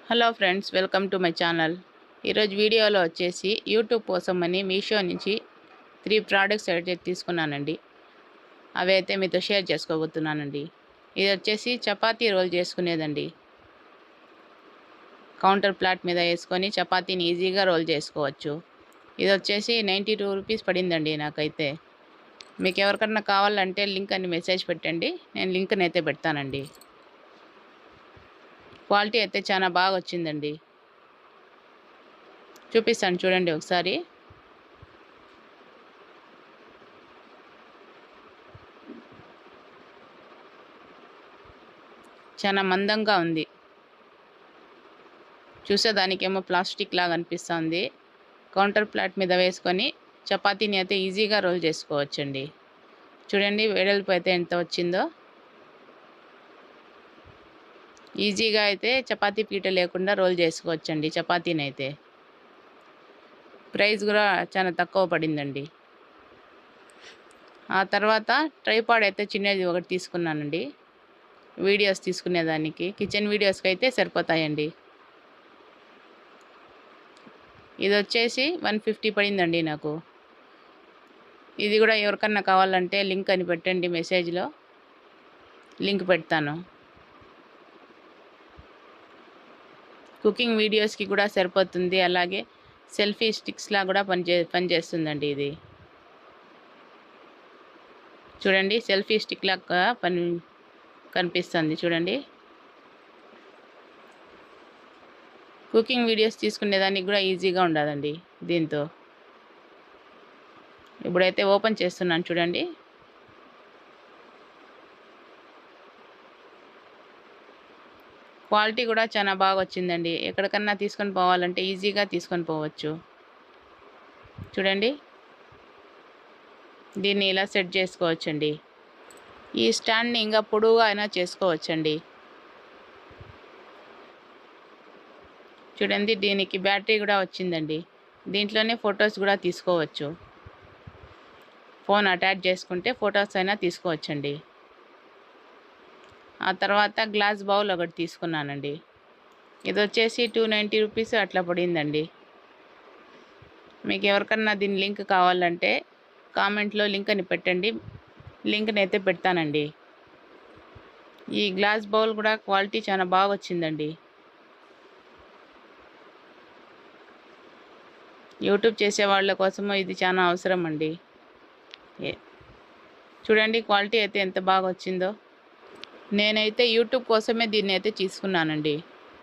Hello friends, welcome to my channel. ఈరోజు వీడియోలో వచ్చేసి యూట్యూబ్ కోసమని మీషో నుంచి 3 ప్రోడక్ట్స్ అయితే తీసుకున్నానండి. అవి అయితే మీతో షేర్ చేసుకోబోతున్నానండి. ఇది వచ్చేసి చపాతీ రోల్ చేసుకునేదండి. కౌంటర్ ప్లాట్ మీద వేసుకొని చపాతీని ఈజీగా రోల్ చేసుకోవచ్చు. ఇది వచ్చేసి 92 రూపీస్ పడిందండి నాకైతే. మీకు ఎవరికన్నా కావాలంటే లింక్ అని మెసేజ్ పెట్టండి, నేను లింక్ని అయితే పెడతానండి. క్వాలిటీ అయితే చాలా బాగా వచ్చిందండి. చూపిస్తాను చూడండి ఒకసారి. చాలా మందంగా ఉంది. చూసేదానికేమో ప్లాస్టిక్ లాగా అనిపిస్తుంది. కౌంటర్ ప్లాట్ మీద వేసుకొని చపాతీని అయితే ఈజీగా రోల్ చేసుకోవచ్చండి. చూడండి వెడల్పు అయితే ఎంత వచ్చిందో. ఈజీగా అయితే చపాతీ పీట లేకుండా రోల్ చేసుకోవచ్చండి చపాతీని అయితే. ప్రైస్ కూడా చాలా తక్కువ పడిందండి. ఆ తర్వాత ట్రైపాడ్ అయితే చిన్నది ఒకటి తీసుకున్నానండి. వీడియోస్ తీసుకునేదానికి, కిచెన్ వీడియోస్కి అయితే సరిపోతాయండి. ఇది వచ్చేసి 150 పడిందండి నాకు. ఇది కూడా ఎవరికన్నా కావాలంటే లింక్ అని పెట్టండి, మెసేజ్లో లింక్ పెడతాను. కుకింగ్ వీడియోస్కి కూడా సరిపోతుంది. అలాగే సెల్ఫీ స్టిక్స్లా కూడా పనిచేస్తుందండి ఇది. చూడండి సెల్ఫీ స్టిక్ లాగా కనిపిస్తుంది చూడండి. కుకింగ్ వీడియోస్ తీసుకునేదానికి కూడా ఈజీగా ఉండదండి దీంతో. ఇప్పుడైతే ఓపెన్ చేస్తున్నాను చూడండి. క్వాలిటీ కూడా చాలా బాగా వచ్చిందండి. ఎక్కడికన్నా తీసుకొని పోవాలంటే ఈజీగా తీసుకొని పోవచ్చు. చూడండి, దీన్ని ఇలా సెట్ చేసుకోవచ్చండి. ఈ స్టాండ్ని ఇంకా పొడవుగా అయినా చేసుకోవచ్చండి. చూడండి, దీనికి బ్యాటరీ కూడా వచ్చిందండి. దీంట్లోనే ఫొటోస్ కూడా తీసుకోవచ్చు. ఫోన్ అటాచ్ చేసుకుంటే ఫొటోస్ అయినా తీసుకోవచ్చండి. ఆ తర్వాత గ్లాస్ బౌల్ ఒకటి తీసుకున్నానండి. ఇది వచ్చేసి 290 రూపీస్ అట్లా పడిందండి. మీకు ఎవరికన్నా దీని లింక్ కావాలంటే కామెంట్లో లింక్ అని పెట్టండి, లింక్ని అయితే పెడతానండి. ఈ గ్లాస్ బౌల్ కూడా క్వాలిటీ చాలా బాగా వచ్చిందండి. యూట్యూబ్ చేసే వాళ్ళ కోసము ఇది చాలా అవసరం అండి. చూడండి క్వాలిటీ అయితే ఎంత బాగా వచ్చిందో. నేనైతే యూట్యూబ్ కోసమే దీన్ని అయితే తీసుకున్నానండి.